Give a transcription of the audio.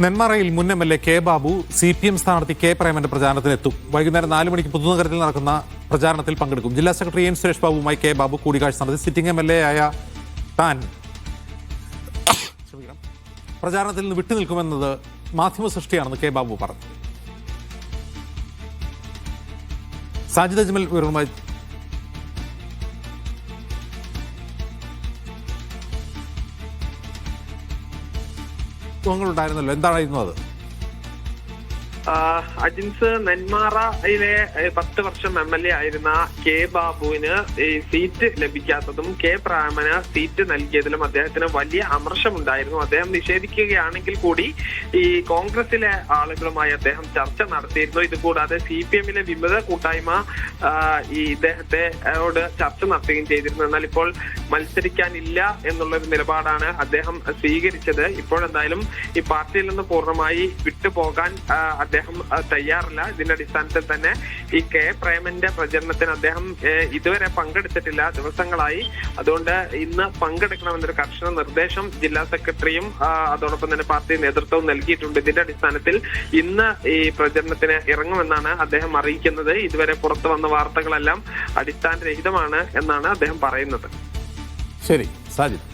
നെന്മാറയിൽ മുൻ MLA K Babu CPM സ്ഥാനാർത്ഥി K പ്രേമന്റെ പ്രചാരണത്തിനെത്തും. വൈകുന്നേരം 4 മണിക്ക് പുതുനഗരത്തിൽ നടക്കുന്ന പ്രചാരണത്തിൽ പങ്കെടുക്കും. ജില്ലാ സെക്രട്ടറി എൻ സുരേഷ് ബാബുവുമായി കെ ബാബു കൂടിക്കാഴ്ച നടത്തി. സിറ്റിംഗ് MLA ആയ താൻ പ്രചാരണത്തിൽ നിന്ന് വിട്ടുനിൽക്കുമെന്നത് മാധ്യമ സൃഷ്ടിയാണെന്ന് കെ ബാബു പറഞ്ഞു. സാജിദ് അജ്മൽ വിവരവുമായി ഉണ്ടായിരുന്നല്ലോ, എന്തായിരുന്നു അത്? അജിൻസ്, നെന്മാറയിലെ 10 വർഷം MLA ആയിരുന്ന കെ ബാബുവിന് ഈ സീറ്റ് ലഭിക്കാത്തതും കെ പ്രേമന് സീറ്റ് നൽകിയതിലും അദ്ദേഹത്തിന് വലിയ അമർഷമുണ്ടായിരുന്നു. അദ്ദേഹം നിഷേധിക്കുകയാണെങ്കിൽ കൂടി ഈ കോൺഗ്രസിലെ ആളുകളുമായി അദ്ദേഹം ചർച്ച നടത്തിയിരുന്നു. ഇതുകൂടാതെ CPM-ലെ വിമത കൂട്ടായ്മ ഈ ഇദ്ദേഹത്തോട് ചർച്ച നടത്തുകയും ചെയ്തിരുന്നു. എന്നാൽ ഇപ്പോൾ മത്സരിക്കാനില്ല എന്നുള്ളൊരു നിലപാടാണ് അദ്ദേഹം സ്വീകരിച്ചത്. ഇപ്പോഴെന്തായാലും ഈ പാർട്ടിയിൽ നിന്ന് പൂർണ്ണമായി വിട്ടുപോകാൻ അദ്ദേഹം തയ്യാറല്ല. ഇതിന്റെ അടിസ്ഥാനത്തിൽ തന്നെ ഈ കെ പ്രേമന്റെ പ്രചരണത്തിന് അദ്ദേഹം ഇതുവരെ പങ്കെടുത്തിട്ടില്ല ദിവസങ്ങളായി. അതുകൊണ്ട് ഇന്ന് പങ്കെടുക്കണമെന്നൊരു കർശന നിർദ്ദേശം ജില്ലാ സെക്രട്ടറിയും അതോടൊപ്പം തന്നെ പാർട്ടി നേതൃത്വവും നൽകിയിട്ടുണ്ട്. ഇതിന്റെ അടിസ്ഥാനത്തിൽ ഇന്ന് ഈ പ്രചരണത്തിന് ഇറങ്ങുമെന്നാണ് അദ്ദേഹം അറിയിക്കുന്നത്. ഇതുവരെ പുറത്തു വന്ന വാർത്തകളെല്ലാം അടിസ്ഥാനരഹിതമാണ് എന്നാണ് അദ്ദേഹം പറയുന്നത്. ശരി സാജിദ്.